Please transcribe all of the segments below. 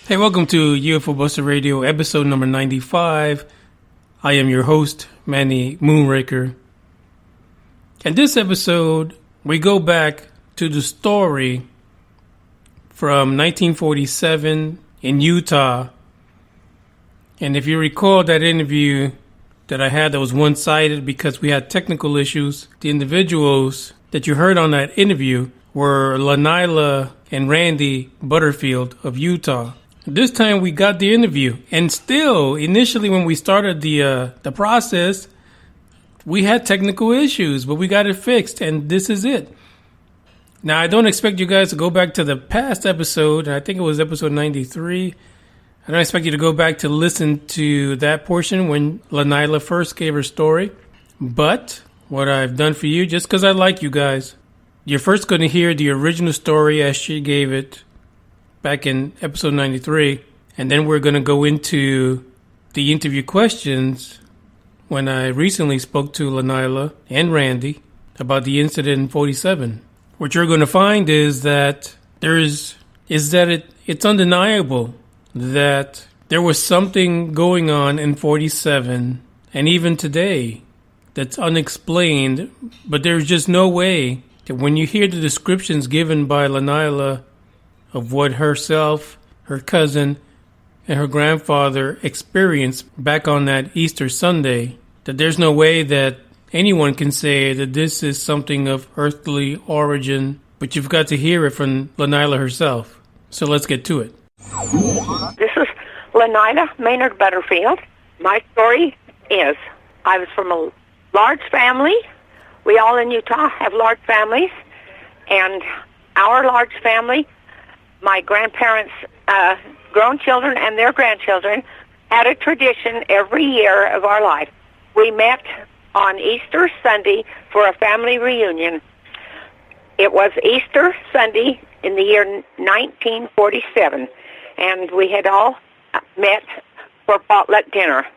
Hey, welcome to UFO Buster Radio, episode number 95. I am your host, Manny Moonraker. In this episode, we go back to the story from 1947 in Utah. And if you recall that interview that I had that was one-sided because we had technical issues, the individuals that you heard on that interview were Lanila and Randy Butterfield of Utah. This time we got the interview, and still, initially when we started the process, we had technical issues, but we got it fixed, and this is it. Now, I don't expect you guys to go back to the past episode. I think it was episode 93. I don't expect you to go back to listen to that portion when Lanila first gave her story. But what I've done for you, just because I like you guys, you're first going to hear the original story as she gave it back in episode 93, and then we're going to go into the interview questions when I recently spoke to Lanila and Randy about the incident in 47. What you're going to find is that it's undeniable that there was something going on in 47 and even today that's unexplained, but there's just no way that when you hear the descriptions given by Lanila of what herself, her cousin, and her grandfather experienced back on that Easter Sunday, that there's no way that anyone can say that this is something of earthly origin, but you've got to hear it from Lanila herself. So let's get to it. This is Lanila Maynard Butterfield. My story is I was from a large family. We all in Utah have large families, and our large family, my grandparents' grown children and their grandchildren had a tradition every year of our life. We met on Easter Sunday for a family reunion. It was Easter Sunday in the year 1947, and we had all met for potluck dinner.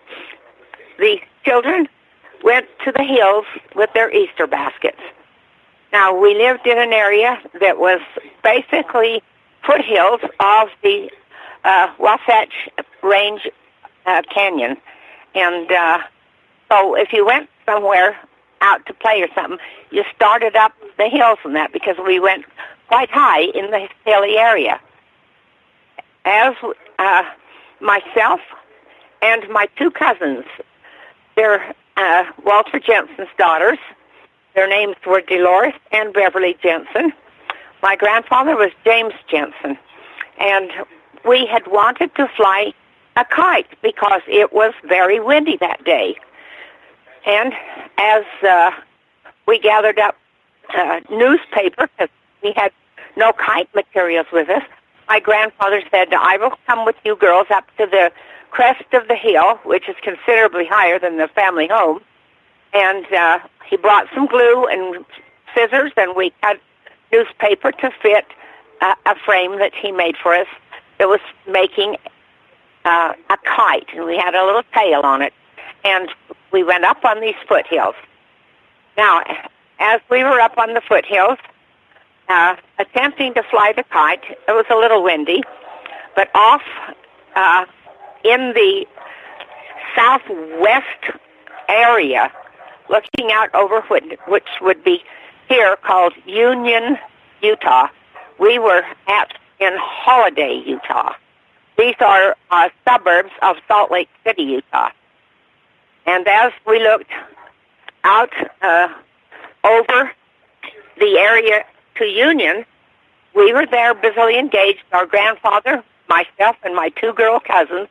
The children went to the hills with their Easter baskets. Now, we lived in an area that was basically foothills of the Wasatch Range Canyon. And so if you went somewhere out to play or something, you started up the hills and that, because we went quite high in the hilly area. As myself and my two cousins, they're Walter Jensen's daughters. Their names were Dolores and Beverly Jensen. My grandfather was James Jensen, and we had wanted to fly a kite because it was very windy that day. And as we gathered up newspaper, because we had no kite materials with us, my grandfather said, I will come with you girls up to the crest of the hill, which is considerably higher than the family home. And he brought some glue and scissors, and we cut newspaper to fit a frame that he made for us that was making a kite, and we had a little tail on it. And we went up on these foothills. Now, as we were up on the foothills, attempting to fly the kite, it was a little windy, but off in the southwest area, looking out over which would be here called Union, Utah. We were in Holiday, Utah. These are suburbs of Salt Lake City, Utah. And as we looked out over the area to Union, we were there busily engaged, our grandfather, myself, and my two girl cousins,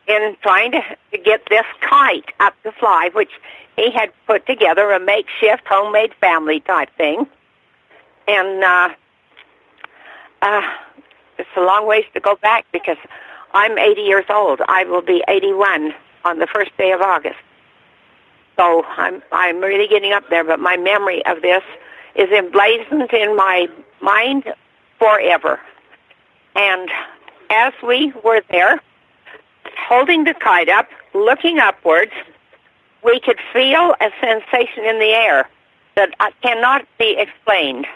in trying to get this kite up to fly, which he had put together, a makeshift homemade family type thing. And it's a long ways to go back because I'm 80 years old. I will be 81 on the first day of August. So I'm really getting up there, but my memory of this is emblazoned in my mind forever. And as we were there, holding the kite up, looking upwards, we could feel a sensation in the air that cannot be explained.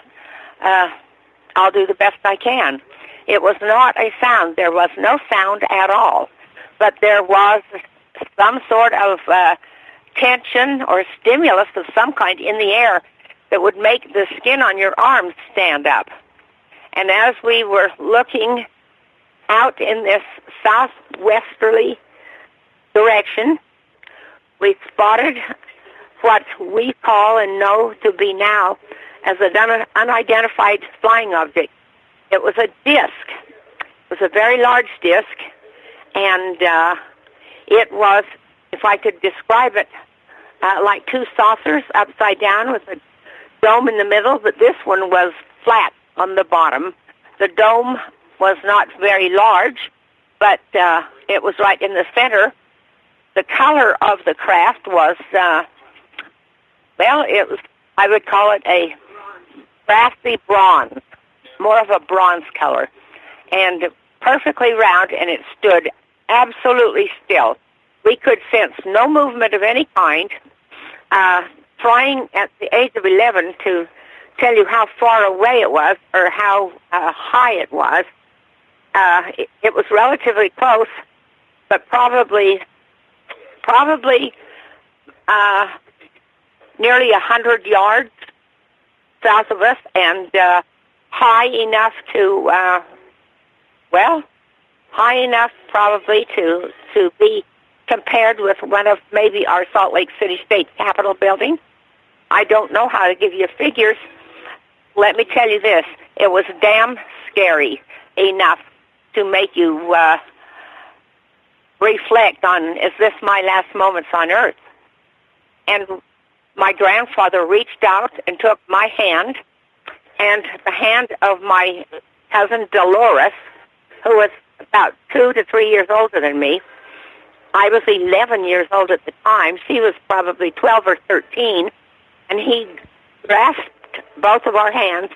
I'll do the best I can. It was not a sound. There was no sound at all. But there was some sort of tension or stimulus of some kind in the air that would make the skin on your arms stand up. And as we were looking out in this southwesterly direction, we spotted what we call and know to be now as an unidentified flying object. It was a disc. It was a very large disc, and it was, if I could describe it, like two saucers upside down with a dome in the middle, but this one was flat on the bottom. The dome was not very large, but it was right in the center. The color of the craft was, it was, I would call it a brassy bronze, more of a bronze color, and perfectly round, and it stood absolutely still. We could sense no movement of any kind. Trying at the age of 11 to tell you how far away it was or how high it was, it was relatively close, but probably nearly 100 yards south of us, and high enough to, high enough probably to be compared with one of maybe our Salt Lake City State Capitol building. I don't know how to give you figures. Let me tell you this. It was damn scary enough to make you reflect on, is this my last moments on Earth? And my grandfather reached out and took my hand and the hand of my cousin Dolores, who was about 2 to 3 years older than me. I was 11 years old at the time. She was probably 12 or 13. And he grasped both of our hands,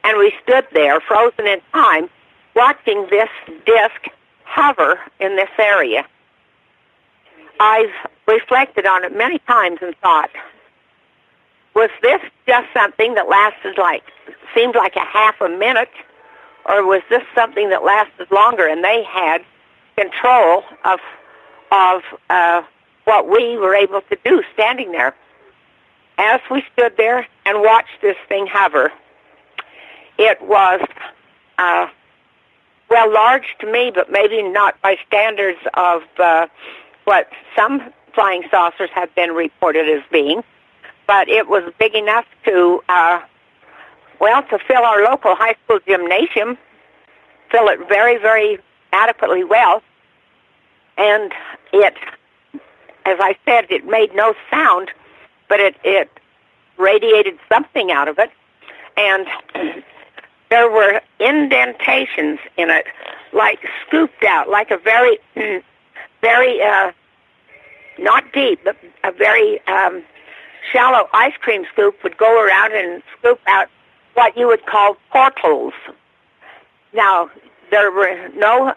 and we stood there, frozen in time, watching this disc hover in this area. I've reflected on it many times and thought, was this just something that seemed like a half a minute, or was this something that lasted longer and they had control of what we were able to do standing there? As we stood there and watched this thing hover, it was, large to me, but maybe not by standards of what some flying saucers have been reported as being, but it was big enough to fill our local high school gymnasium, fill it very, very adequately well, and it, as I said, it made no sound, but it radiated something out of it, and there were indentations in it, like scooped out, like a very, very, not deep, but a very shallow ice cream scoop would go around and scoop out what you would call portholes. Now, there were no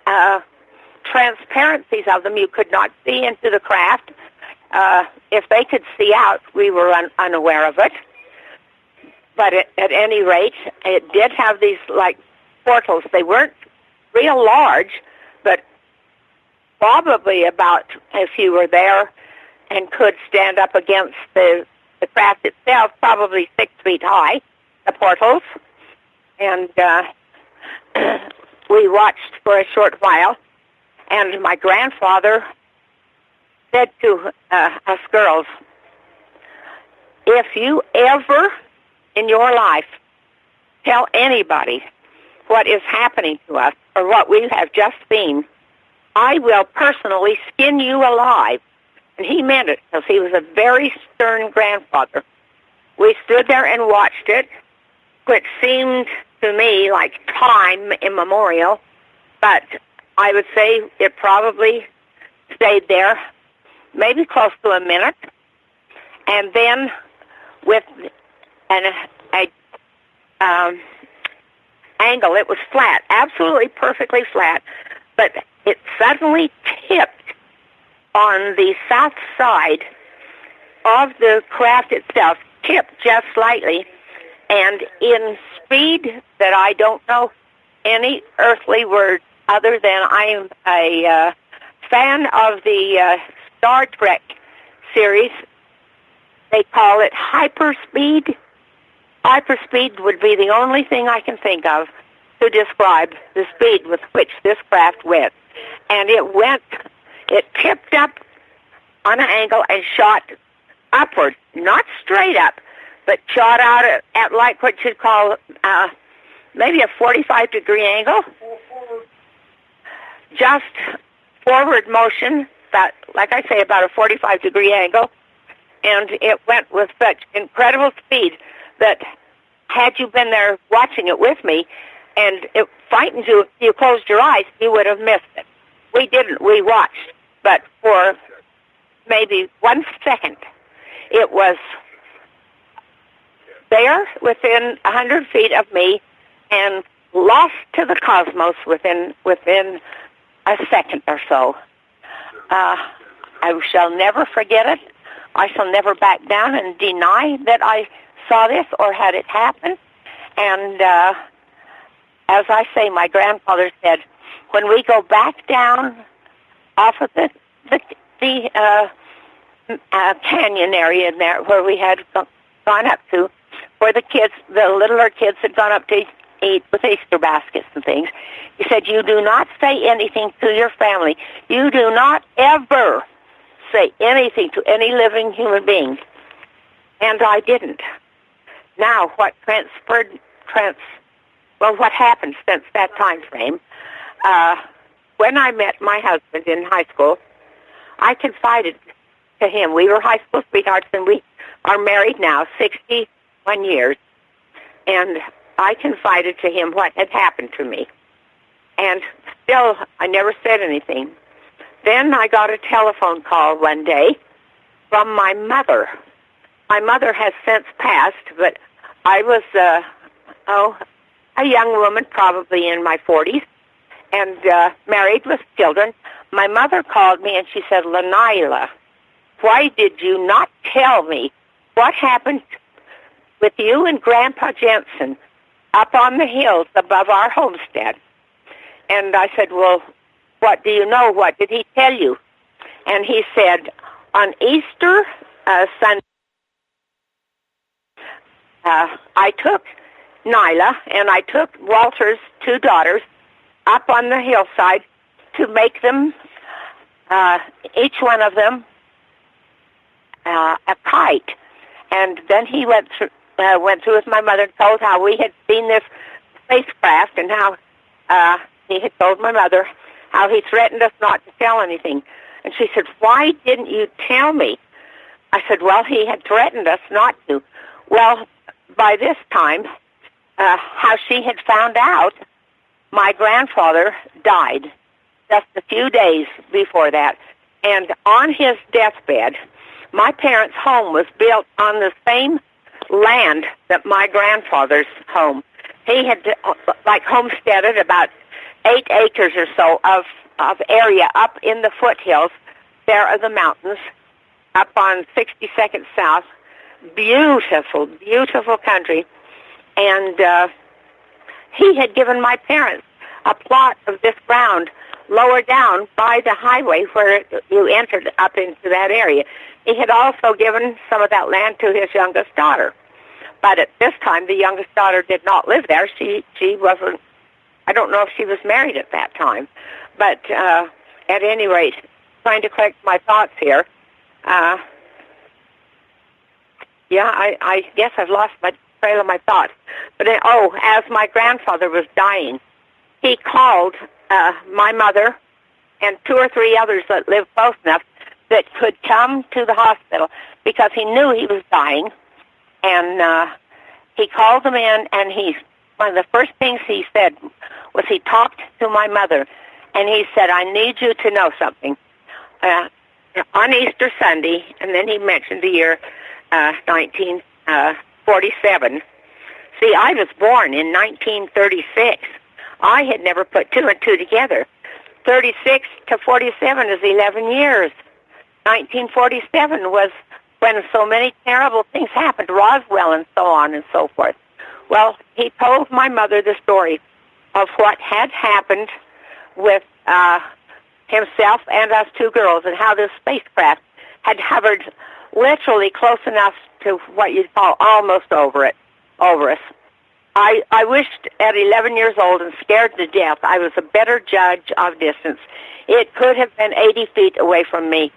transparencies of them. You could not see into the craft. If they could see out, we were unaware of it. But at any rate, it did have these, like, portals. They weren't real large, but probably about, if you were there and could stand up against the craft itself, probably 6 feet high, the portals. And we watched for a short while, and my grandfather said to us girls, if you ever in your life tell anybody what is happening to us or what we have just seen, I will personally skin you alive. And he meant it, because he was a very stern grandfather. We stood there and watched it, which seemed to me like time immemorial, but I would say it probably stayed there maybe close to a minute, and then with an angle, it was flat, absolutely perfectly flat, but it suddenly tipped on the south side of the craft itself, tipped just slightly, and in speed that I don't know any earthly word other than I am a fan of the Star Trek series. They call it hyperspeed. Hyperspeed would be the only thing I can think of to describe the speed with which this craft went. And it tipped up on an angle and shot upward, not straight up, but shot out at like what you'd call maybe a 45-degree angle. Just forward motion, like I say, about a 45-degree angle. And it went with such incredible speed that had you been there watching it with me and it frightened you, if you closed your eyes, you would have missed it. We didn't. We watched. But for maybe 1 second, it was there within 100 feet of me and lost to the cosmos within a second or so. I shall never forget it. I shall never back down and deny that I saw this or had it happen. And as I say, my grandfather said, when we go back down off of the canyon area in there where we had gone up to, where the littler kids had gone up to eat with Easter baskets and things, he said, you do not say anything to your family. You do not ever say anything to any living human being. And I didn't. Now, what what happened since that time frame, when I met my husband in high school, I confided to him. We were high school sweethearts, and we are married now, 61 years. And I confided to him what had happened to me. And still, I never said anything. Then I got a telephone call one day from my mother. My mother has since passed, but I was, a young woman, probably in my 40s, and married with children. My mother called me and she said, Lanila, why did you not tell me what happened with you and Grandpa Jensen up on the hills above our homestead? And I said, well, what do you know? What did he tell you? And he said, on Easter Sunday, I took Nyla and I took Walter's 2 daughters up on the hillside to make them, each one of them, a kite. And then he went through with my mother and told how we had seen this spacecraft and how he had told my mother how he threatened us not to tell anything. And she said, why didn't you tell me? I said, well, he had threatened us not to. Well, by this time, how she had found out, my grandfather died just a few days before that. And on his deathbed, my parents' home was built on the same land that my grandfather's home. He had, homesteaded about 8 acres or so of area up in the foothills. There are the mountains up on 62nd South. Beautiful, beautiful country. And he had given my parents a plot of this ground lower down by the highway where you entered up into that area. He had also given some of that land to his youngest daughter. But at this time, the youngest daughter did not live there. She wasn't, I don't know if she was married at that time. But at any rate, trying to collect my thoughts here, I guess I've lost my trail of my thoughts. But as my grandfather was dying, he called my mother and 2 or 3 others that lived close enough that could come to the hospital because he knew he was dying. And he called them in, and one of the first things he said was he talked to my mother, and he said, I need you to know something. On Easter Sunday, and then he mentioned the year 1947. See, I was born in 1936. I had never put 2 and 2 together. 36 to 47 is 11 years. 1947 was when so many terrible things happened, Roswell and so on and so forth. Well, he told my mother the story of what had happened with himself and us two girls, and how this spacecraft had hovered literally close enough to what you'd call almost over us. I wished at 11 years old and scared to death I was a better judge of distance. It could have been 80 feet away from me.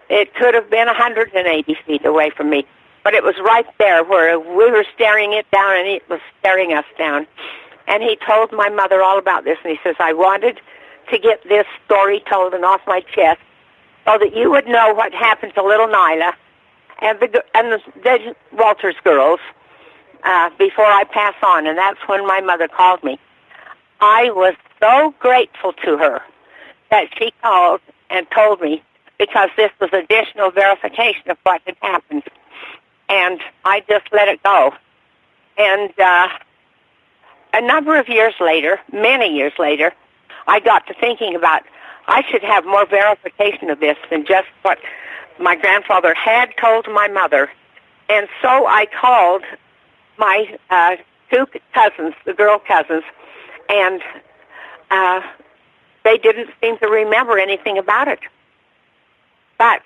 It could have been 180 feet away from me. But it was right there where we were staring it down and it was staring us down. And he told my mother all about this, and he says, I wanted to get this story told and off my chest so that you would know what happened to little Nyla and the Walters girls before I pass on. And that's when my mother called me. I was so grateful to her that she called and told me, because this was additional verification of what had happened. And I just let it go. And a number of years later, many years later, I got to thinking about I should have more verification of this than just what my grandfather had told my mother. And so I called my two cousins, the girl cousins, and they didn't seem to remember anything about it. But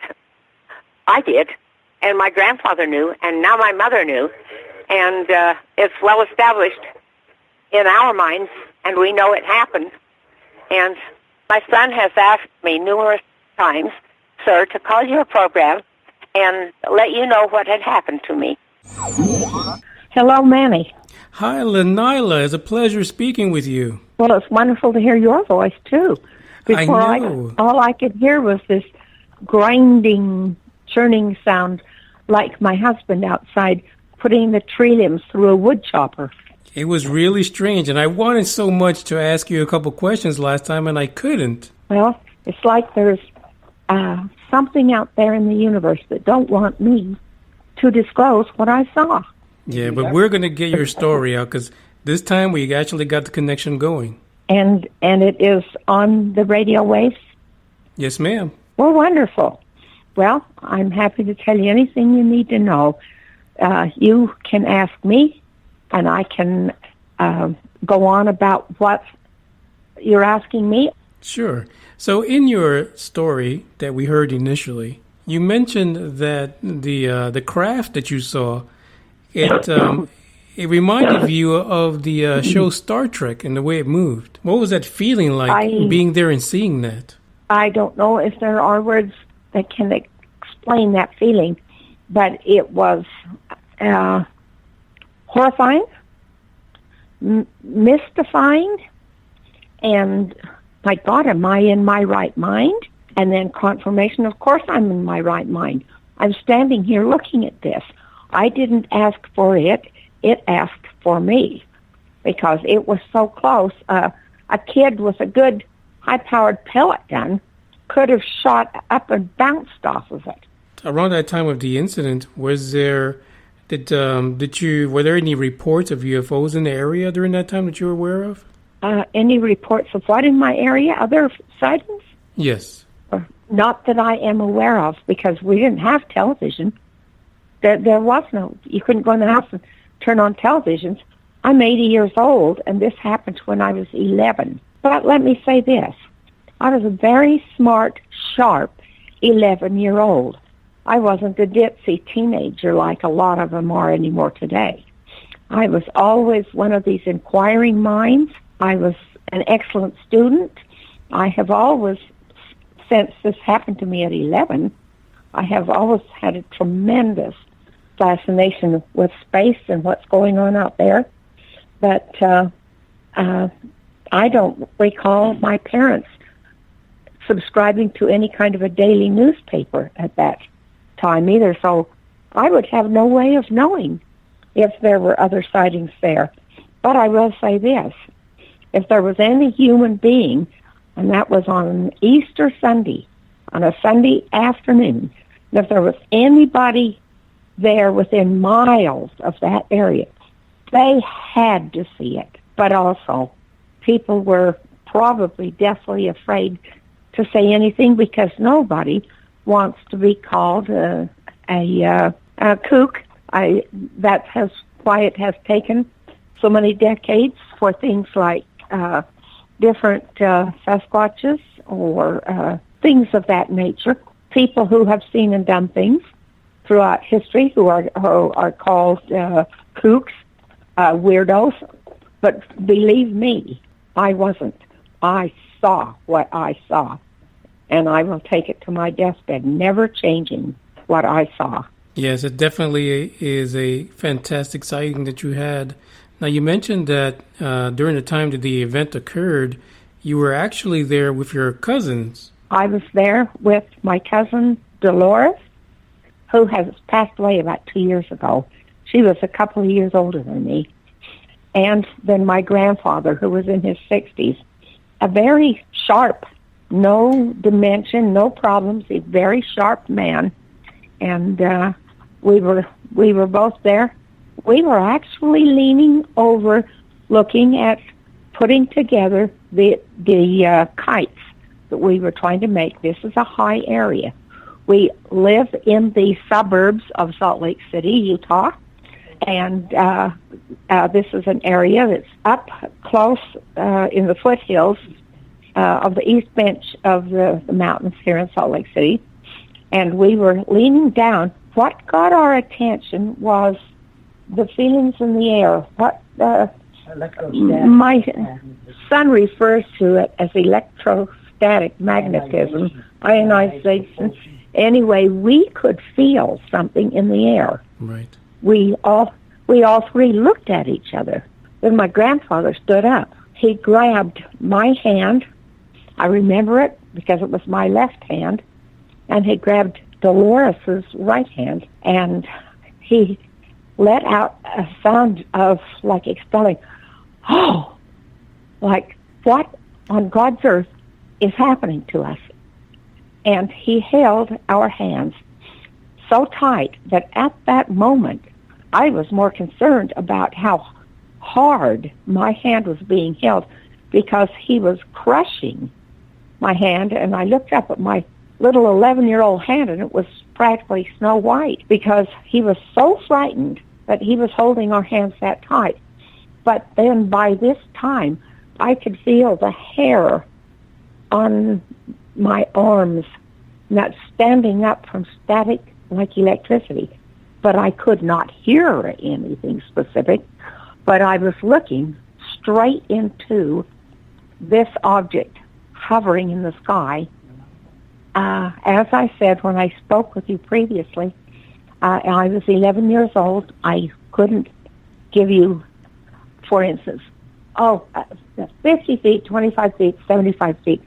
I did, and my grandfather knew, and now my mother knew, and it's well established in our minds, and we know it happened. And my son has asked me numerous times, sir, to call your program and let you know what had happened to me. Hello, Manny. Hi, Lanila. It's a pleasure speaking with you. Well, it's wonderful to hear your voice, too. Before I know. all I could hear was this grinding, churning sound like my husband outside putting the tree limbs through a wood chopper. It was really strange, and I wanted so much to ask you a couple questions last time, and I couldn't. Well, it's like there's something out there in the universe that don't want me to disclose what I saw. Yeah, but we're going to get your story out, because this time we actually got the connection going. And it is on the radio waves? Yes, ma'am. Well, wonderful. Well, I'm happy to tell you anything you need to know. You can ask me, and I can go on about what you're asking me. Sure. So in your story that we heard initially, you mentioned that the craft that you saw, it reminded you of the show Star Trek and the way it moved. What was that feeling like, being there and seeing that? I don't know if there are words that can explain that feeling, but it was horrifying, mystifying, and my God, am I in my right mind? And then confirmation, of course I'm in my right mind. I'm standing here looking at this. I didn't ask for it. It asked for me because it was so close. A kid with a good high-powered pellet gun could have shot up and bounced off of it. Around that time of the incident, were there any reports of UFOs in the area during that time that you were aware of? Any reports of what in my area? Other sightings? Yes. Not that I am aware of, because we didn't have television. There was no, you couldn't go in the house and turn on televisions. I'm 80 years old, and this happened when I was 11. But let me say this. I was a very smart, sharp 11-year-old. I wasn't a ditzy teenager like a lot of them are anymore today. I was always one of these inquiring minds. I was an excellent student. I have always, since this happened to me at 11, I have always had a tremendous fascination with space and what's going on out there. But I don't recall my parents subscribing to any kind of a daily newspaper at that time either, so I would have no way of knowing if there were other sightings there. But I will say this, if there was any human being, and that was on Easter Sunday, on a Sunday afternoon, and if there was anybody there within miles of that area, they had to see it. But also, people were probably deathly afraid to say anything because nobody wants to be called a kook. That's why it has taken so many decades for things like different Sasquatches or things of that nature. People who have seen and done things throughout history who are called kooks, weirdos. But believe me, I wasn't. I saw what I saw, and I will take it to my deathbed, never changing what I saw. Yes, it definitely is a fantastic sighting that you had. Now, you mentioned that during the time that the event occurred, you were actually there with your cousins. I was there with my cousin Dolores, who has passed away about 2 years ago. She was a couple of years older than me. And then my grandfather, who was in his 60s, a very sharp, no dimension, no problems, a very sharp man. And we were both there. We were actually leaning over, looking at putting together the kites that we were trying to make. This is a high area. We live in the suburbs of Salt Lake City, Utah, and this is an area that's up close in the foothills of the east bench of the mountains here in Salt Lake City. And we were leaning down. What got our attention was the feelings in the air. What my son refers to it as electrostatic magnetism, ionization. Anyway, we could feel something in the air. Right. We all three looked at each other. Then my grandfather stood up. He grabbed my hand. I remember it because it was my left hand. And he grabbed Dolores's right hand. And he let out a sound of like expelling, oh, like what on God's earth is happening to us? And he held our hands so tight that at that moment, I was more concerned about how hard my hand was being held because he was crushing my hand. And I looked up at my little 11-year-old hand, and it was practically snow white because he was so frightened that he was holding our hands that tight. But then by this time, I could feel the hair on my arms, not standing up from static like electricity. But I could not hear anything specific. But I was looking straight into this object hovering in the sky. As I said when I spoke with you previously, I was 11 years old. I couldn't give you, for instance, 50 feet, 25 feet, 75 feet.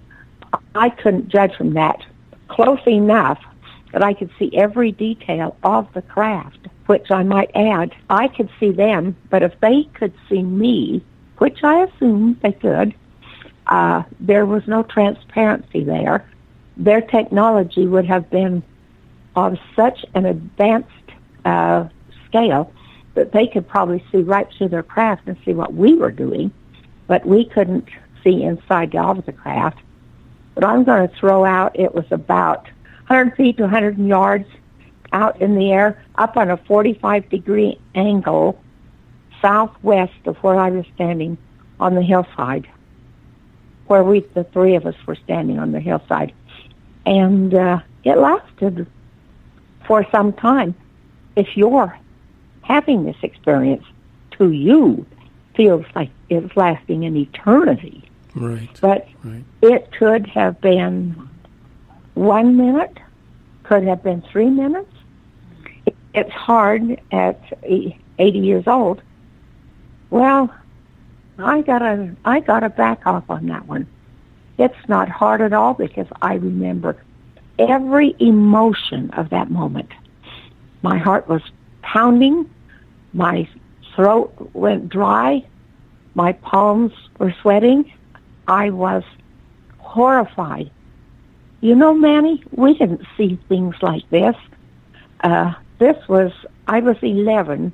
I couldn't judge from that. Close enough that I could see every detail of the craft, which I might add, I could see them, but if they could see me, which I assumed they could, there was no transparency there. Their technology would have been of such an advanced scale that they could probably see right through their craft and see what we were doing, but we couldn't see inside of the craft. But I'm going to throw out, it was about 100 feet to 100 yards out in the air, up on a 45-degree angle southwest of where I was standing on the hillside, where the three of us were standing on the hillside. And it lasted for some time. If you're having this experience, to you, feels like it's lasting an eternity. Right. But it could have been 1 minute, could have been 3 minutes. It's hard at 80 years old. Well, I gotta back off on that one. It's not hard at all because I remember every emotion of that moment. My heart was pounding, my throat went dry, my palms were sweating. I was horrified. You know, Manny, we didn't see things like this. I was 11.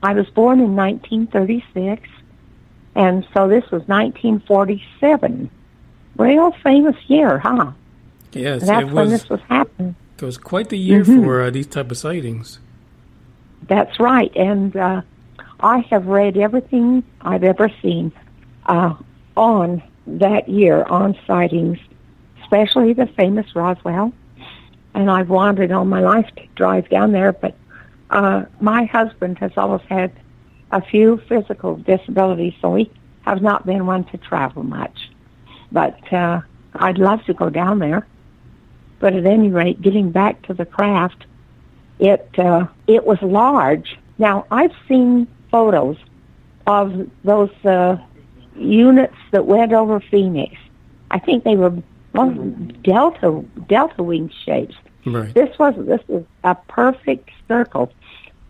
I was born in 1936, and so this was 1947. Real famous year, huh? Yes, and that's when this was happening. It was quite the year for these type of sightings. That's right, and I have read everything I've ever seen. on that year on sightings, especially the famous Roswell. And I've wanted all my life to drive down there, but my husband has always had a few physical disabilities, so we have not been one to travel much. But I'd love to go down there. But at any rate, getting back to the craft, it was large. Now, I've seen photos of those units that went over Phoenix. I think they were delta wing shapes. Right. This was a perfect circle.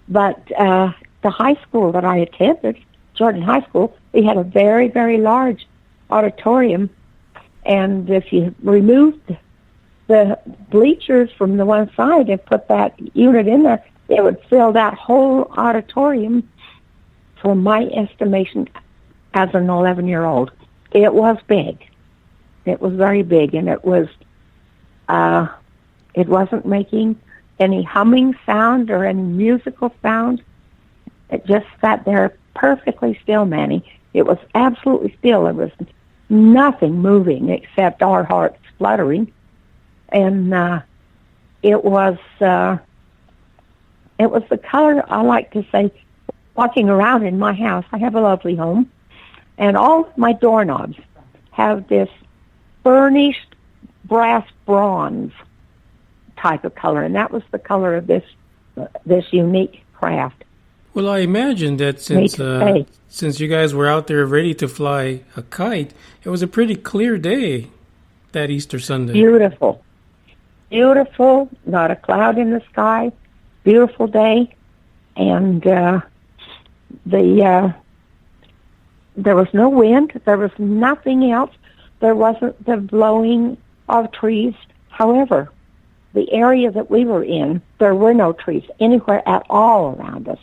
But the high school that I attended, Jordan High School, we had a very, very large auditorium. And if you removed the bleachers from the one side and put that unit in there, it would fill that whole auditorium, from my estimation, as an 11-year-old. It was big. It was very big, and it wasn't making any humming sound or any musical sound. It just sat there perfectly still, Manny. It was absolutely still. There was nothing moving except our hearts fluttering. And it was the color, I like to say, walking around in my house. I have a lovely home, and all of my doorknobs have this burnished brass bronze type of color, and that was the color of this unique craft. Well, I imagine that since you guys were out there ready to fly a kite, it was a pretty clear day that Easter Sunday. Beautiful, not a cloud in the sky. Beautiful day, and there was no wind. There was nothing else. There wasn't the blowing of trees. However, the area that we were in, there were no trees anywhere at all around us.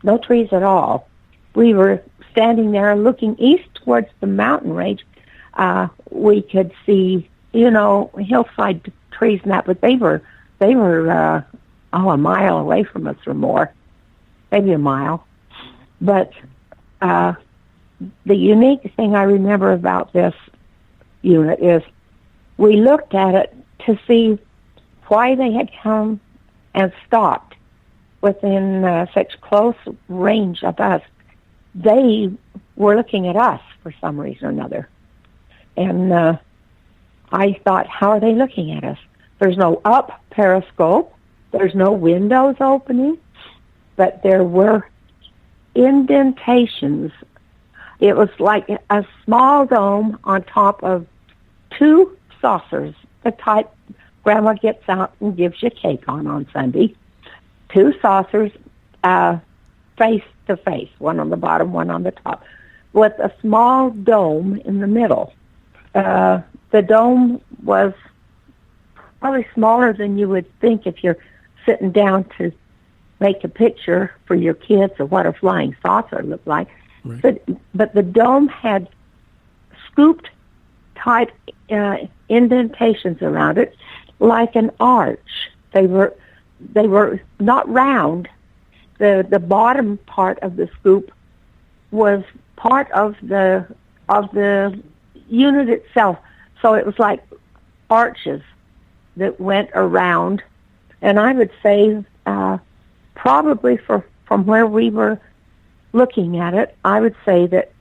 No trees at all. We were standing there looking east towards the mountain range. We could see, hillside trees and that, but they were a mile away from us or more, maybe a mile. But the unique thing I remember about this unit is we looked at it to see why they had come and stopped within such close range of us. They were looking at us for some reason or another. And I thought, how are they looking at us? There's no up periscope. There's no windows opening. But there were indentations. It was like a small dome on top of two saucers, the type Grandma gets out and gives you cake on Sunday. Two saucers face to face, one on the bottom, one on the top, with a small dome in the middle. The dome was probably smaller than you would think if you're sitting down to make a picture for your kids of what a flying saucer looked like. Right. But the dome had scooped type indentations around it, like an arch. They were not round. The bottom part of the scoop was part of the unit itself. So it was like arches that went around. And I would say probably from where we were looking at it, I would say that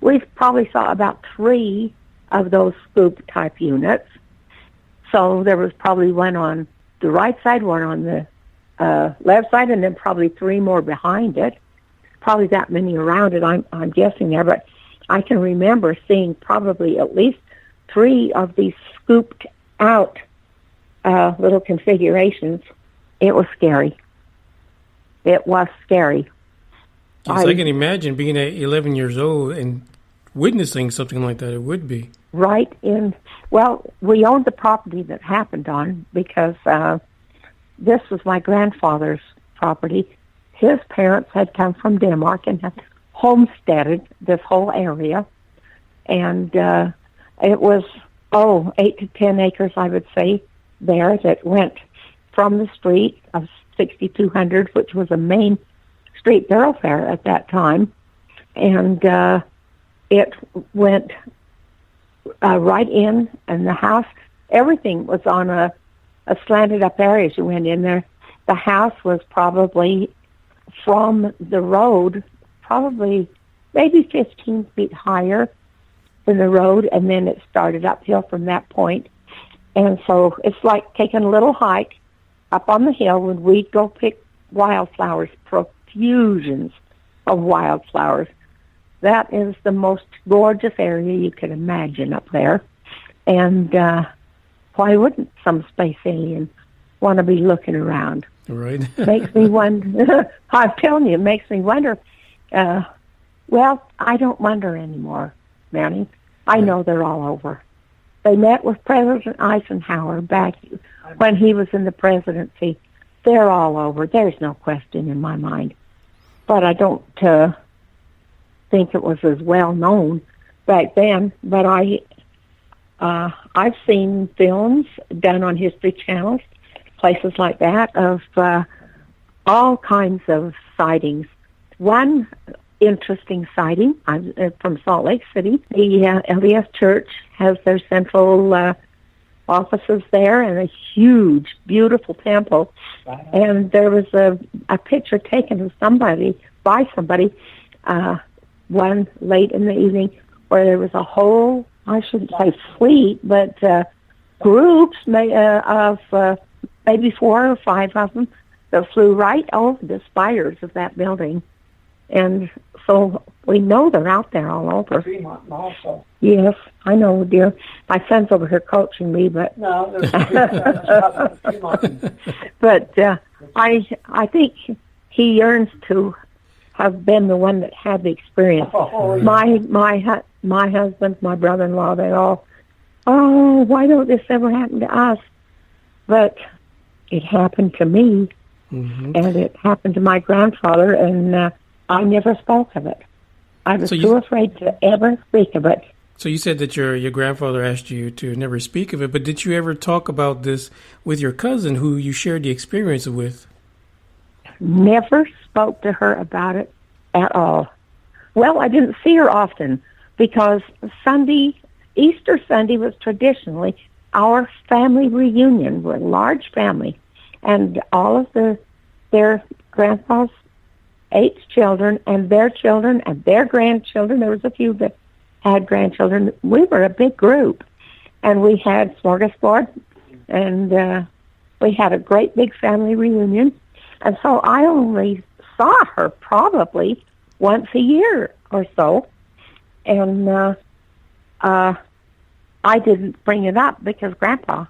we probably saw about 3 of those scoop type units. So there was probably one on the right side, one on the left side, and then probably 3 more behind it. Probably that many around it, I'm guessing there. But I can remember seeing probably at least 3 of these scooped out little configurations. It was scary. It was scary. Yes, I can imagine being at 11 years old and witnessing something like that. It would be. Right in, well, we owned the property that happened on because this was my grandfather's property. His parents had come from Denmark and had homesteaded this whole area. And it was, 8 to 10 acres, I would say, there that went from the street of 6200, which was a main street thoroughfare at that time. And it went right in, and the house, everything was on a slanted up area as you went in there. The house was probably from the road, probably maybe 15 feet higher than the road, and then it started uphill from that point. And so it's like taking a little hike up on the hill when we'd go pick wildflowers, profusions of wildflowers. That is the most gorgeous area you could imagine up there. And why wouldn't some space alien want to be looking around? Right. Makes me wonder. I'm telling you, it makes me wonder. Well, I don't wonder anymore, Manny. I know they're all over. They met with President Eisenhower back when he was in the presidency. They're all over. There's no question in my mind. But I don't think it was as well known back then. But I've seen films done on History Channels, places like that, of all kinds of sightings. One interesting sighting, I'm from Salt Lake City. The LDS Church has their central offices there and a huge, beautiful temple. And there was a picture taken of somebody, one late in the evening, where there was a whole, I shouldn't say fleet, but groups of maybe 4 or 5 of them that flew right over the spires of that building. And so we know they're out there all over. Fremont also. Yes, I know, dear. My son's over here coaching me, but No, there's Fremont. but I think he yearns to have been the one that had the experience. Oh, yeah. My husband, my brother-in-law, they all, oh, why don't this ever happen to us? But it happened to me, and it happened to my grandfather, and I never spoke of it. I was too afraid to ever speak of it. So you said that your grandfather asked you to never speak of it, but did you ever talk about this with your cousin who you shared the experience with? Never spoke to her about it at all. Well, I didn't see her often because Easter Sunday was traditionally our family reunion. We're a large family, and all of their grandpa's 8 children and their grandchildren. There was a few that had grandchildren. We were a big group, and we had smorgasbord, and we had a great big family reunion. And so I only saw her probably once a year or so, and I didn't bring it up because Grandpa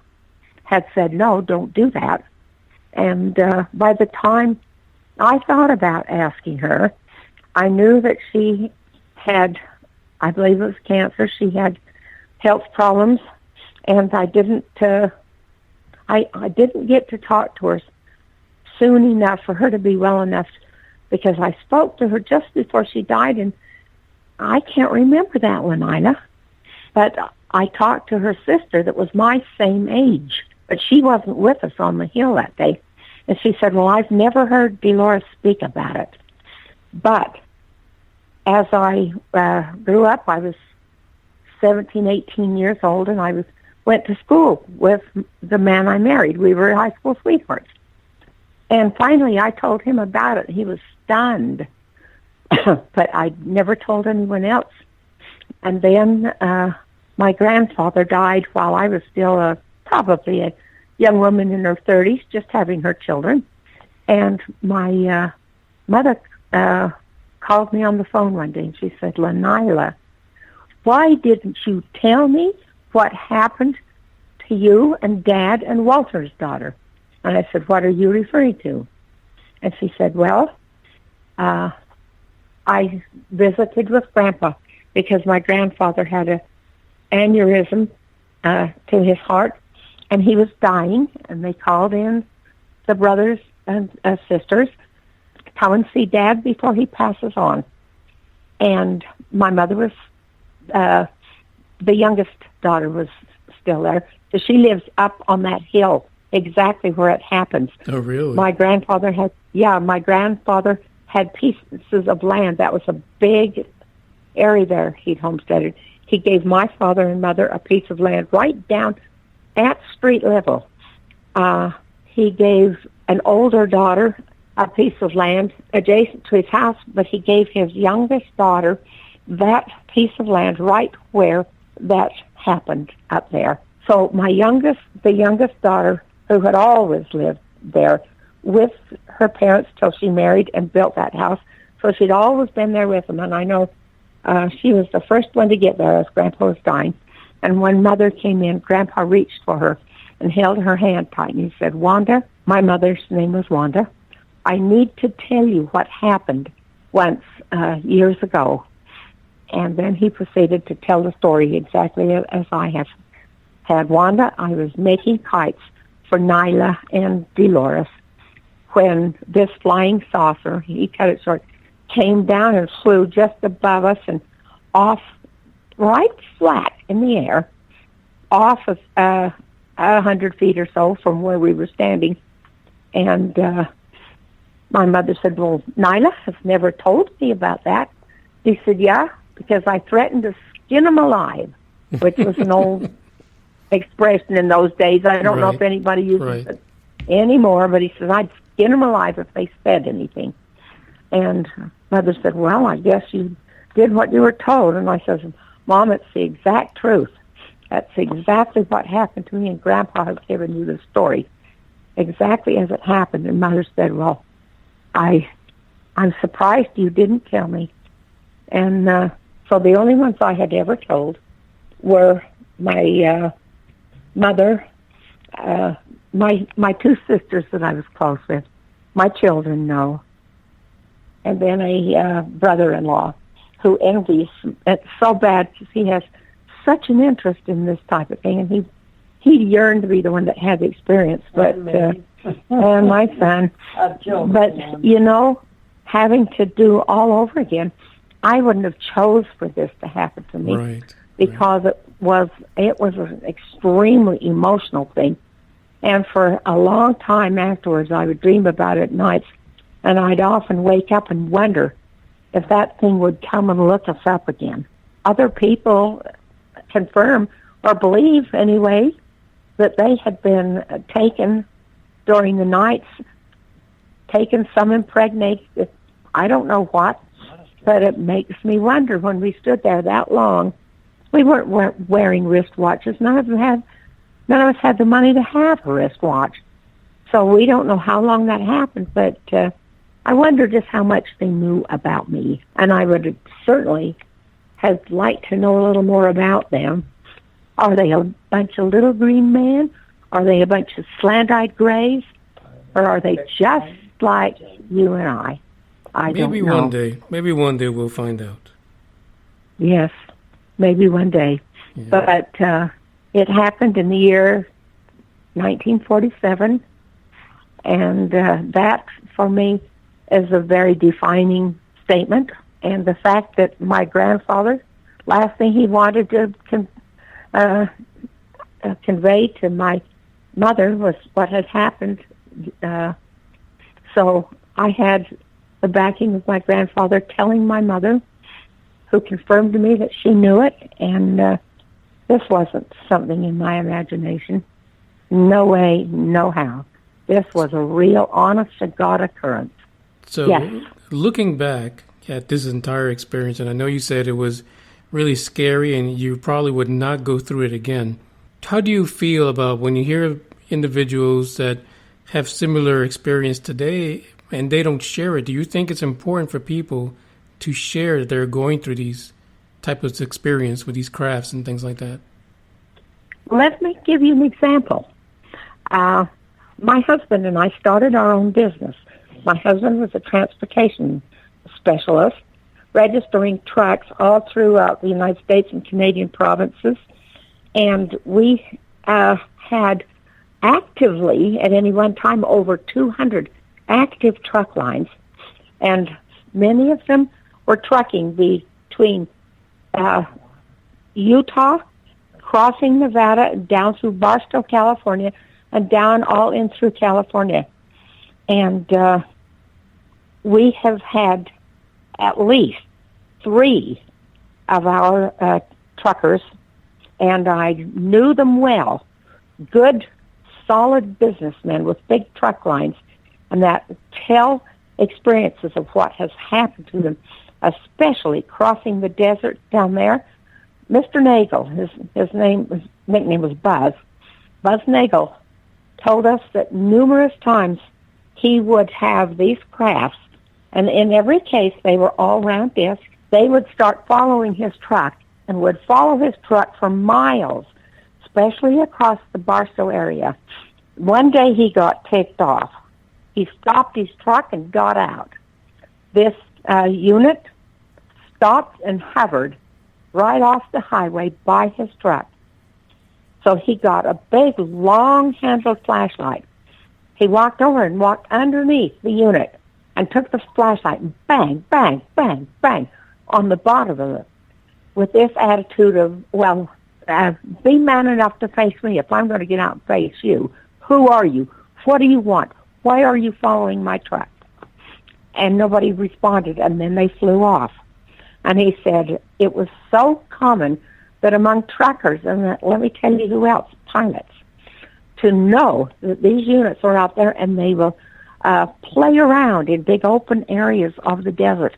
had said, no, don't do that. And by the time I thought about asking her, I knew that she had, I believe it was cancer. She had health problems, and I didn't get to talk to her soon enough for her to be well enough, because I spoke to her just before she died, and I can't remember that one, Ina. But I talked to her sister that was my same age, but she wasn't with us on the hill that day. And she said, well, I've never heard Dolores speak about it. But as I grew up, I was 17, 18 years old, and I went to school with the man I married. We were high school sweethearts. And finally, I told him about it. He was stunned, but I never told anyone else. And then my grandfather died while I was still probably a young woman in her 30s, just having her children. And my mother called me on the phone one day, and she said, Lanila, why didn't you tell me what happened to you and Dad and Walter's daughter? And I said, what are you referring to? And she said, well, I visited with Grandpa because my grandfather had an aneurysm to his heart, and he was dying, and they called in the brothers and sisters to come and see Dad before he passes on. And my mother was, the youngest daughter was still there. So she lives up on that hill, exactly where it happens. Oh, really? My grandfather had pieces of land. That was a big area there he'd homesteaded. he gave my father and mother a piece of land right down at street level. He gave an older daughter a piece of land adjacent to his house, but he gave his youngest daughter that piece of land right where that happened up there. So the youngest daughter, who had always lived there with her parents till she married and built that house, so she'd always been there with them. And I know she was the first one to get there as Grandpa was dying. And when Mother came in, Grandpa reached for her and held her hand tight, and he said, "Wanda," my mother's name was Wanda, "I need to tell you what happened once years ago." And then he proceeded to tell the story exactly as I have had. "Wanda, I was making kites for Nyla and Dolores when this flying saucer," he cut it short, "came down and flew just above us and off right flat in the air, off of 100 feet or so from where we were standing." And my mother said, "Well, Nyla has never told me about that." He said, "Yeah, because I threatened to skin him alive," which was an old expression in those days. I don't know if anybody uses it anymore, but he said, "I'd skin them alive if they said anything." And Mother said, "Well, I guess you did what you were told." And I said, "Mom, it's the exact truth. That's exactly what happened to me, and Grandpa has given you the story exactly as it happened." And Mother said, "Well, I'm surprised you didn't tell me." And so the only ones I had ever told were my mother, my two sisters that I was close with, my children know, and then a brother-in-law who envies it so bad because he has such an interest in this type of thing, and he yearned to be the one that had the experience, but and my son. But you know, having to do all over again, I wouldn't have chose for this to happen to me, because it was an extremely emotional thing, and for a long time afterwards, I would dream about it at nights, and I'd often wake up and wonder if that thing would come and look us up again. Other people confirm, or believe anyway, that they had been taken during the nights, taken, some impregnated, I don't know what, but it makes me wonder, when we stood there that long, we weren't wearing wristwatches. None of us had the money to have a wristwatch. So we don't know how long that happened, but I wonder just how much they knew about me. And I would certainly have liked to know a little more about them. Are they a bunch of little green men? Are they a bunch of slant-eyed grays? Or are they just like you and I? I don't know. Maybe one day we'll find out. Yes, maybe one day. Yeah. But it happened in the year 1947, and that, for me, is a very defining statement. And the fact that my grandfather, last thing he wanted to convey to my mother was what had happened. So I had the backing of my grandfather telling my mother, who confirmed to me that she knew it, and this wasn't something in my imagination. No way, no how. This was a real, honest-to-God occurrence. So, yes. Looking back at this entire experience, and I know you said it was really scary and you probably would not go through it again, how do you feel about when you hear individuals that have similar experience today and they don't share it? Do you think it's important for people to share that they're going through these types of experience with these crafts and things like that? Let me give you an example. My husband and I started our own business. My husband was a transportation specialist, registering trucks all throughout the United States and Canadian provinces. And we had actively, at any one time, over 200 active truck lines. And many of them were trucking between Utah, crossing Nevada, down through Barstow, California, and down all in through California. And we have had at least 3 of our truckers, and I knew them well. Good, solid businessmen with big truck lines, and that tell experiences of what has happened to them, especially crossing the desert down there. Mr. Nagel, his nickname was Buzz. Buzz Nagel told us that numerous times he would have these crafts, and in every case they were all round discs. They would start following his truck and would follow his truck for miles, especially across the Barstow area. One day he got ticked off. He stopped his truck and got out. This unit stopped and hovered right off the highway by his truck. So he got a big, long-handled flashlight. He walked over and walked underneath the unit and took the flashlight and bang, bang, bang, bang on the bottom of it with this attitude of, well, be man enough to face me if I'm going to get out and face you. Who are you? What do you want? Why are you following my truck? And nobody responded, and then they flew off. And he said it was so common that among truckers, and let me tell you who else, pilots, to know that these units are out there and they will play around in big open areas of the desert,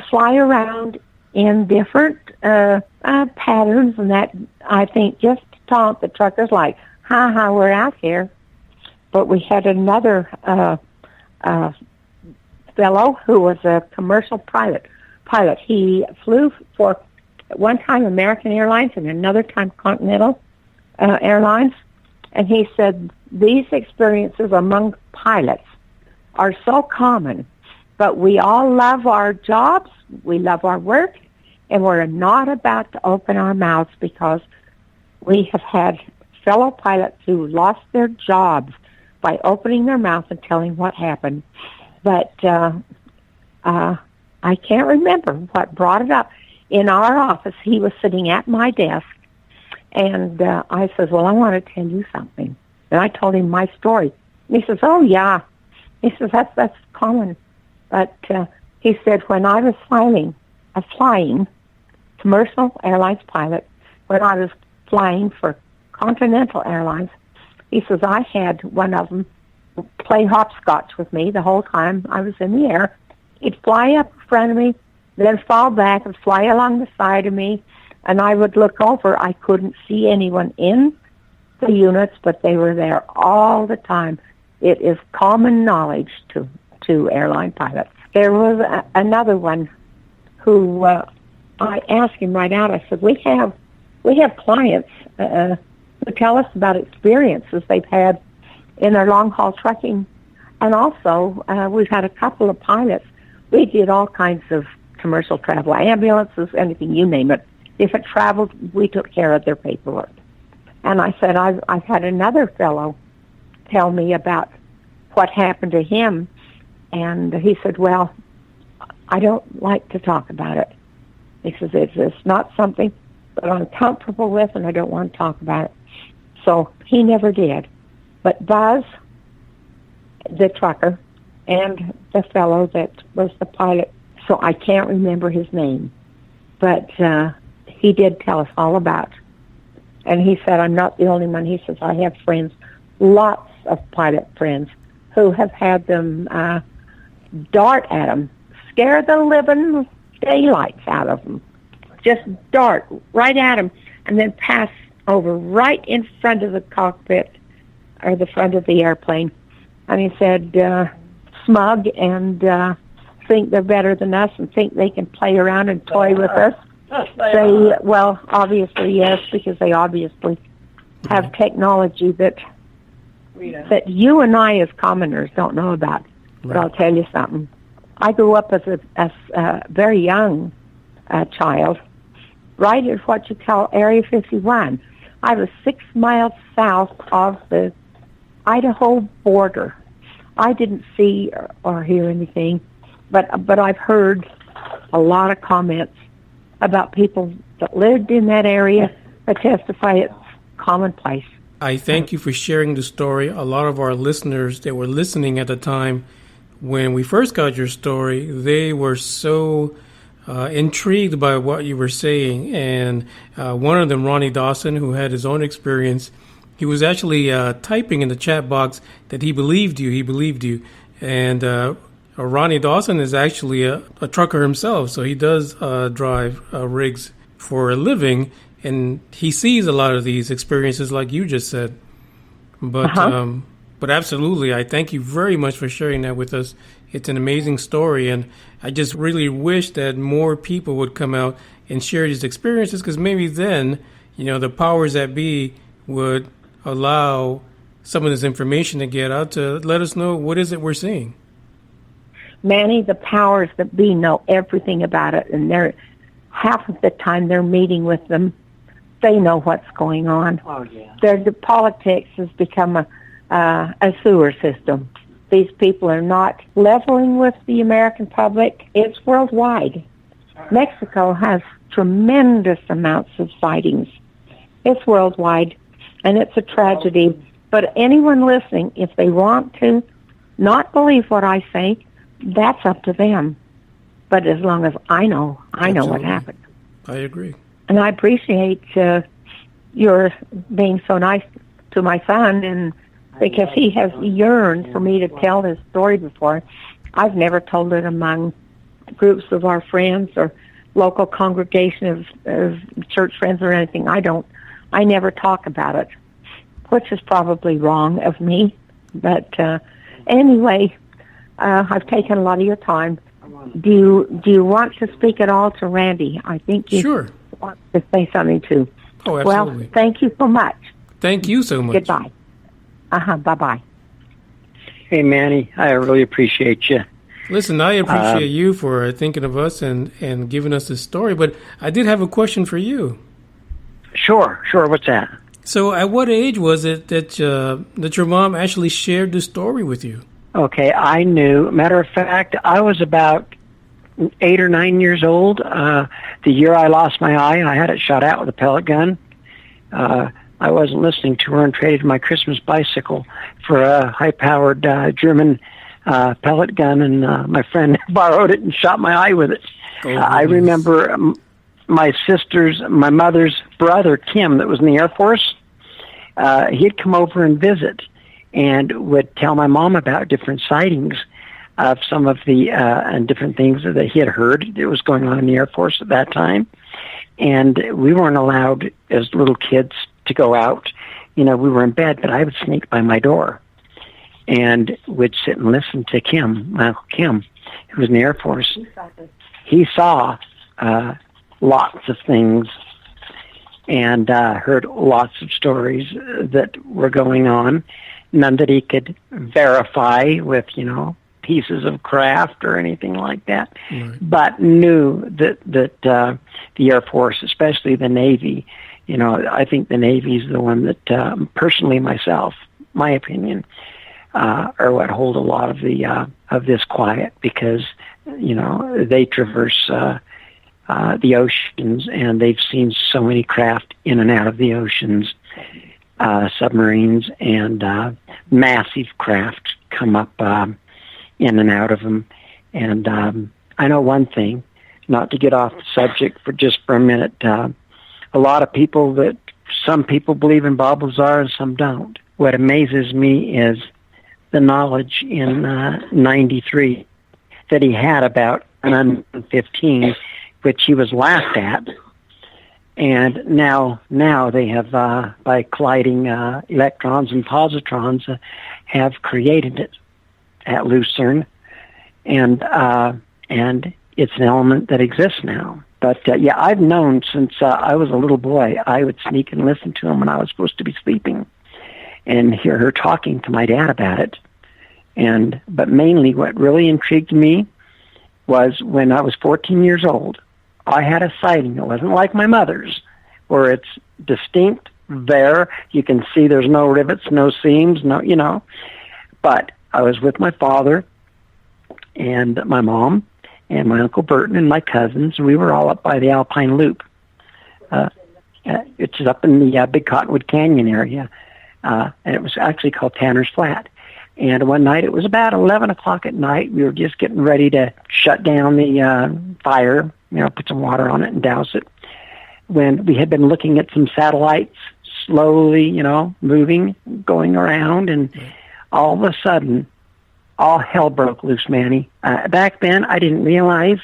fly around in different patterns, and that, I think, just to taunt the truckers like, ha ha, we're out here. But we had another fellow who was a commercial pilot. He flew for, at one time, American Airlines and another time Continental Airlines. And he said these experiences among pilots are so common, but we all love our jobs, we love our work, and we're not about to open our mouths because we have had fellow pilots who lost their jobs by opening their mouth and telling what happened. But I can't remember what brought it up. In our office, he was sitting at my desk, and I said, well, I want to tell you something. And I told him my story. And he says, oh, yeah. He says, that's common. But he said, when I was a flying commercial airlines pilot, when I was flying for Continental Airlines, he says, I had one of them play hopscotch with me the whole time I was in the air. He'd fly up in front of me, then fall back and fly along the side of me, and I would look over. I couldn't see anyone in the units, but they were there all the time. It is common knowledge to airline pilots. There was another one who I asked him right out. I said, we have clients who tell us about experiences they've had in their long-haul trucking. And also, we've had a couple of pilots. We did all kinds of commercial travel, ambulances, anything, you name it. If it traveled, we took care of their paperwork. And I said, I've had another fellow tell me about what happened to him. And he said, well, I don't like to talk about it. He says, it's not something that I'm comfortable with, and I don't want to talk about it. So he never did. But Buzz, the trucker, and the fellow that was the pilot, so I can't remember his name, but he did tell us all about. And he said, I'm not the only one. He says, I have friends, lots of pilot friends, who have had them dart at them, scare the living daylights out of them, just dart right at them, and then pass over right in front of the cockpit or the front of the airplane. And he said, smug and think they're better than us and think they can play around and toy with us. They, well, obviously, yes, because they obviously have technology that you and I as commoners don't know about. But I'll tell you something. I grew up as a very young child, right at what you call Area 51. I was 6 miles south of the Idaho border. I didn't see or hear anything, but I've heard a lot of comments about people that lived in that area that testify it's commonplace. I thank you for sharing the story. A lot of our listeners that were listening at the time when we first got your story, they were so intrigued by what you were saying. And one of them, Ronnie Dawson, who had his own experience, he was actually typing in the chat box that he believed you. He believed you. And Ronnie Dawson is actually a trucker himself, so he does drive rigs for a living, and he sees a lot of these experiences like you just said. But absolutely, I thank you very much for sharing that with us. It's an amazing story, and I just really wish that more people would come out and share these experiences, because maybe then, the powers that be would allow some of this information to get out to let us know what is it we're seeing. Manny, the powers that be know everything about it, and they're half of the time they're meeting with them. They know what's going on. Oh, yeah. The politics has become a sewer system. These people are not leveling with the American public. It's worldwide. Mexico has tremendous amounts of sightings. It's worldwide, and it's a tragedy. But anyone listening, if they want to not believe what I say, that's up to them. But as long as I know what happened. I agree. And I appreciate your being so nice to my son, and because he has yearned for me to tell his story before. I've never told it among groups of our friends or local congregation of church friends or anything. I never talk about it, which is probably wrong of me. But anyway, I've taken a lot of your time. Do you want to speak at all to Randy? I think you Sure. want to say something too. Oh, absolutely. Well, thank you so much. Thank you so much. Goodbye. Bye-bye. Hey, Manny, I really appreciate you. Listen, I appreciate you for thinking of us and giving us this story, but I did have a question for you. Sure. What's that? So at what age was it that your mom actually shared the story with you? Okay, I knew. Matter of fact, I was about 8 or 9 years old. The year I lost my eye, I had it shot out with a pellet gun. I wasn't listening to her and traded my Christmas bicycle for a high-powered German pellet gun, and my friend borrowed it and shot my eye with it. I remember my mother's brother, Kim, that was in the Air Force. He'd come over and visit and would tell my mom about different sightings of some of the and different things that he had heard that was going on in the Air Force at that time. And we weren't allowed as little kids to go out. We were in bed, but I would sneak by my door and would sit and listen to Kim, who was in the Air Force. He saw lots of things and heard lots of stories that were going on, none that he could verify with, pieces of craft or anything like that, right. But knew that the Air Force, especially the Navy, I think the Navy is the one that, personally myself, my opinion, are what hold a lot of the of this quiet, because they traverse the oceans, and they've seen so many craft in and out of the oceans, submarines and massive craft come up in and out of them. And I know one thing, not to get off the subject for a minute. A lot of people some people believe in Bob Lazar and some don't. What amazes me is the knowledge in 93 that he had about an unknown 15, which he was laughed at. And now they have, by colliding electrons and positrons, have created it at Lucerne, and it's an element that exists now. But I've known since I was a little boy. I would sneak and listen to him when I was supposed to be sleeping, and hear her talking to my dad about it. But mainly, what really intrigued me was when I was 14 years old. I had a sighting. It wasn't like my mother's, where it's distinct there. You can see there's no rivets, no seams, But I was with my father and my mom and my Uncle Burton and my cousins. We were all up by the Alpine Loop. It's up in the Big Cottonwood Canyon area. And it was actually called Tanner's Flat. And one night, it was about 11 o'clock at night. We were just getting ready to shut down the fire, put some water on it and douse it. When we had been looking at some satellites slowly, moving, going around, and all of a sudden, all hell broke loose, Manny. Back then, I didn't realize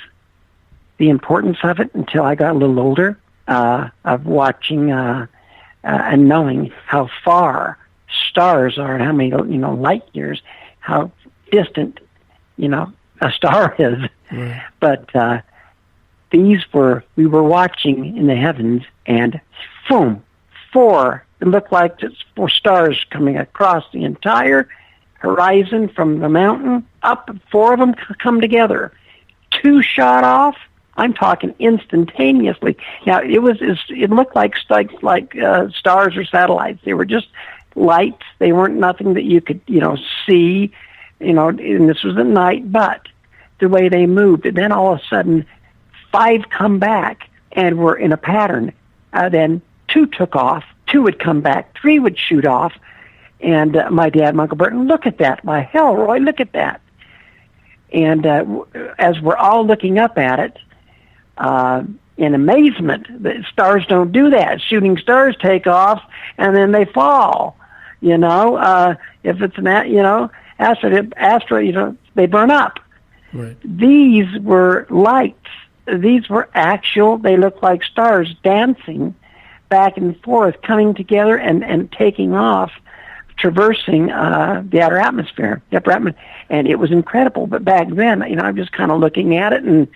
the importance of it until I got a little older, of watching and knowing how far stars are and how many, light years, how distant, a star is. Right. But we were watching in the heavens, and boom, it looked like it's 4 stars coming across the entire horizon from the mountain up. 4 of them come together. 2 shot off. I'm talking instantaneously. Now it looked like stars or satellites. They were just lights. They weren't nothing that you could see. And this was at night, but the way they moved, and then all of a sudden 5 come back and were in a pattern. Then 2 took off. 2 would come back. 3 would shoot off. And my dad, Uncle Burton, look at that. My hell, Roy, look at that. And as we're all looking up at it, in amazement, the stars don't do that. Shooting stars take off and then they fall. If it's an asteroid, they burn up. Right. These were lights. These were actual. They looked like stars dancing back and forth, coming together and taking off, traversing the outer atmosphere, and it was incredible. But back then, I'm just kind of looking at it and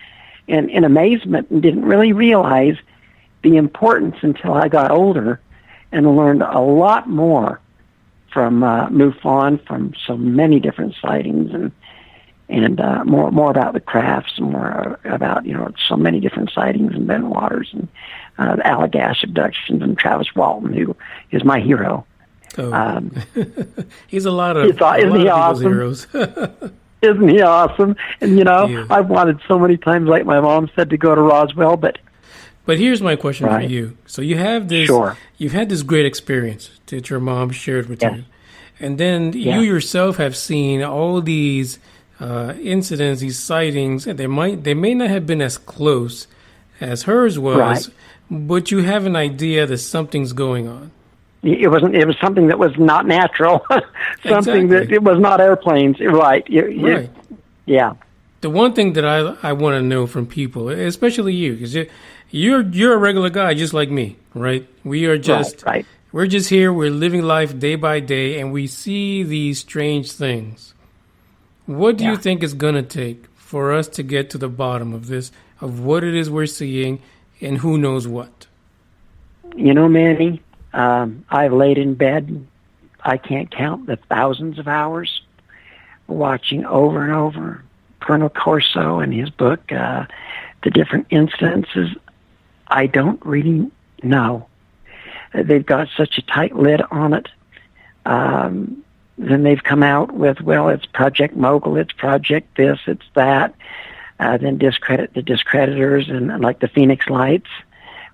in amazement, and didn't really realize the importance until I got older and learned a lot more from MUFON, from so many different sightings, and more about the crafts, more about so many different sightings and Ben Waters and the Allagash abductions and Travis Walton, who is my hero. Oh. He's a lot of isn't he awesome? Heroes. Isn't he awesome? And I've wanted so many times, like my mom said, to go to Roswell, but here's my question for you. So you have this, Sure. You've had this great experience that your mom shared with Yes. you, and then you yourself have seen all these incidents, these sightings, and they may not have been as close as hers was, but you have an idea that something's going on. It was something that was not natural, something that it was not airplanes. Right. Right. Yeah. The one thing that I want to know from people, especially you, because you're a regular guy just like me, right? We are just we're just here. We're living life day by day, and we see these strange things. What do you think is going to take for us to get to the bottom of this, of what it is we're seeing, and who knows what? Manny, I've laid in bed. I can't count the thousands of hours watching over and over Colonel Corso and his book, the different incidences. I don't really know. They've got such a tight lid on it. Then they've come out with, it's Project Mogul, it's Project this, it's that. Then discredit the discreditors, and like the Phoenix Lights,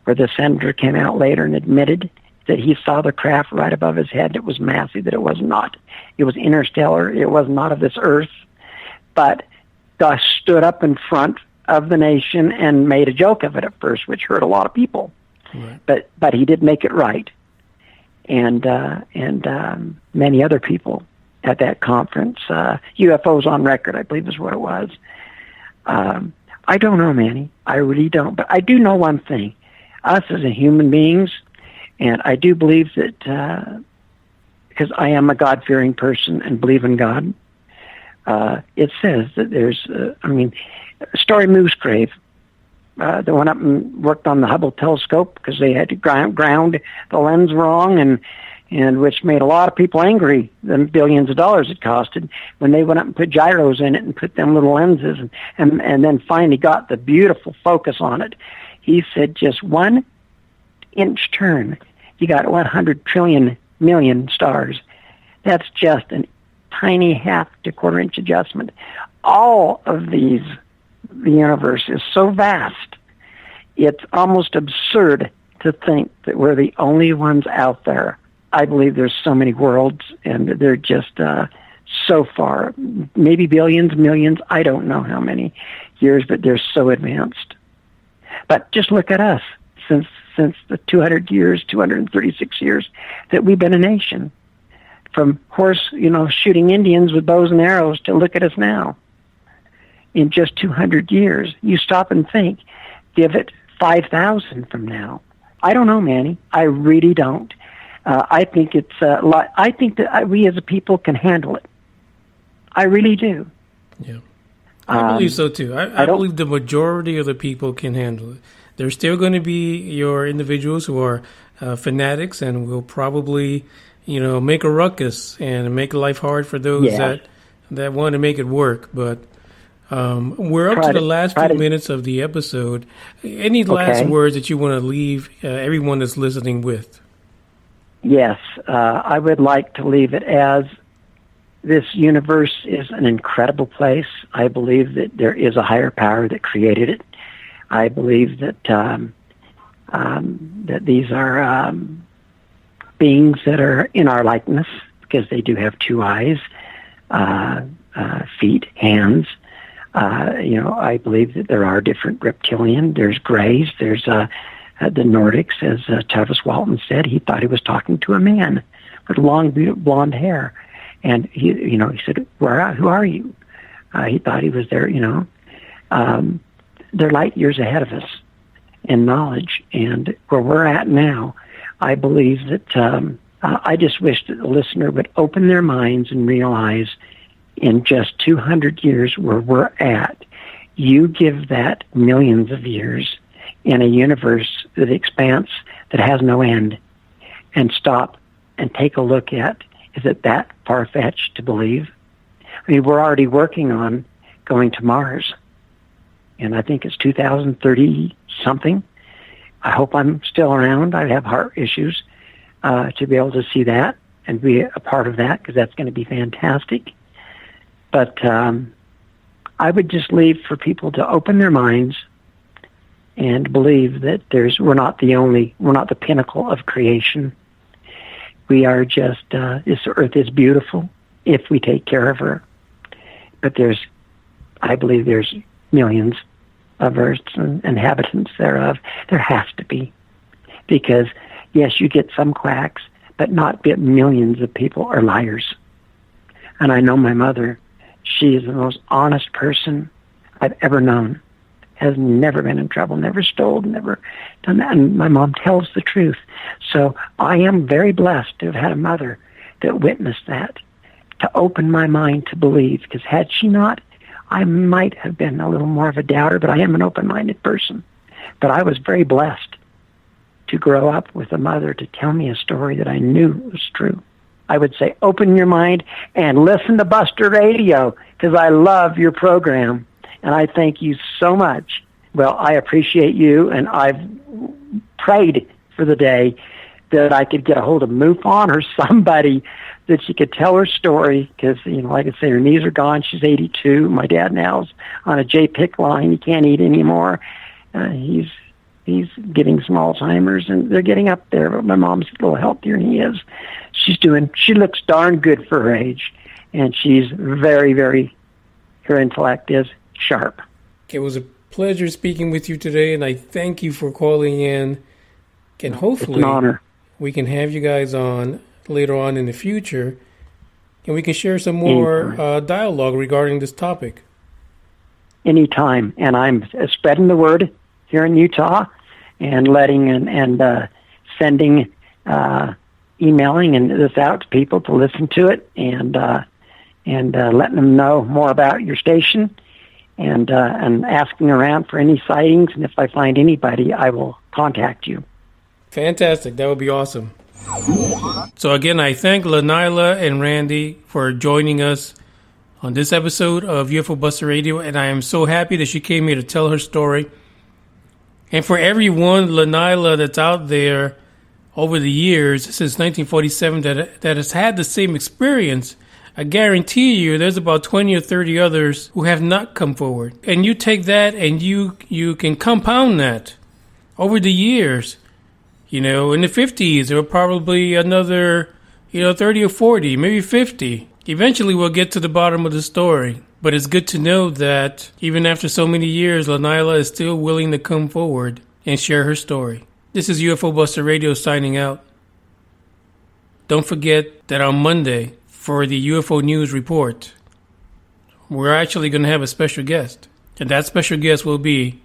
where the senator came out later and admitted that he saw the craft right above his head. It was massive, that it was not. It was interstellar. It was not of this earth. But Gus stood up in front of the nation and made a joke of it at first, which hurt a lot of people. Right. But he did make it right. And many other people at that conference. UFOs on record, I believe is what it was. I don't know, Manny. I really don't. But I do know one thing. Us as a human beings, and I do believe that, because I am a God-fearing person and believe in God, it says that there's, Story Moosegrave, they went up and worked on the Hubble telescope because they had to ground the lens wrong, and which made a lot of people angry, the billions of dollars it costed, when they went up and put gyros in it and put them little lenses and then finally got the beautiful focus on it. He said just 1 inch turn, you got 100 trillion million stars. That's just a tiny half to quarter inch adjustment. All of these, the universe is so vast, it's almost absurd to think that we're the only ones out there. I believe there's so many worlds, and they're just so far. Maybe billions, millions, I don't know how many years, but they're so advanced. But just look at us since the 200 years, 236 years that we've been a nation. From shooting Indians with bows and arrows to look at us now. In just 200 years, you stop and think, give it 5,000 from now. I don't know, Manny. I really don't. I think it's a lot. I think that we as a people can handle it. I really do. Yeah. I believe so too. I believe the majority of the people can handle it. There's still going to be your individuals who are fanatics and will probably, make a ruckus and make life hard for those that want to make it work. But we're up to the last few minutes of the episode. Any last words that you want to leave everyone that's listening with? Yes, I would like to leave it as this universe is an incredible place. I believe that there is a higher power that created it. I believe that that these are beings that are in our likeness because they do have two eyes, feet, hands. I believe that there are different reptilian. There's grays. There's the Nordics, as Tavis Walton said. He thought he was talking to a man with long blonde hair. And he said, who are you? He thought he was there, they're light years ahead of us in knowledge. And where we're at now, I believe that I just wish that the listener would open their minds and realize in just 200 years where we're at, you give that millions of years in a universe that expands, that has no end, and stop and take a look at, is it that far-fetched to believe? I mean, we're already working on going to Mars, and I think it's 2030-something. I hope I'm still around. I have heart issues to be able to see that and be a part of that, because that's going to be fantastic. But I would just leave for people to open their minds and believe that we're not the pinnacle of creation. We are just, this earth is beautiful if we take care of her. But I believe there's millions of Earth's inhabitants thereof. There has to be. Because, yes, you get some quacks, but not millions of people are liars. And I know my mother, she is the most honest person I've ever known. Has never been in trouble, never stole, never done that. And my mom tells the truth. So I am very blessed to have had a mother that witnessed that, to open my mind to believe. Because had she not, I might have been a little more of a doubter, but I am an open-minded person. But I was very blessed to grow up with a mother to tell me a story that I knew was true. I would say open your mind and listen to Buster Radio, because I love your program. And I thank you so much. Well, I appreciate you, and I've prayed for the day that I could get a hold of MUFON or somebody that she could tell her story, because, like I say, her knees are gone. She's 82. My dad now is on a J-PIC line. He can't eat anymore. He's getting some Alzheimer's, and they're getting up there, but my mom's a little healthier than he is. She looks darn good for her age, and she's very, very, her intellect is sharp. It was a pleasure speaking with you today, and I thank you for calling in. And hopefully, it's an honor. We can have you guys on later on in the future, and we can share some more dialogue regarding this topic. Anytime. And I'm spreading the word here in Utah, and letting and sending, emailing and this out to people to listen to it, and letting them know more about your station. And asking around for any sightings, and if I find anybody, I will contact you. Fantastic. That would be awesome. So again, I thank Lanila and Randy for joining us on this episode of UFO Buster Radio, and I am so happy that she came here to tell her story. And for everyone, Lanila, that's out there over the years, since 1947, that has had the same experience, I guarantee you there's about 20 or 30 others who have not come forward. And you take that and you can compound that over the years. In the 50s, there were probably another, 30 or 40, maybe 50. Eventually we'll get to the bottom of the story, but it's good to know that even after so many years, Lanila is still willing to come forward and share her story. This is UFO Buster Radio signing out. Don't forget that on Monday, for the UFO News Report, we're actually going to have a special guest. And that special guest will be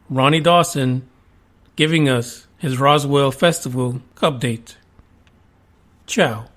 Ronnie Dawson giving us his Roswell Festival update. Ciao.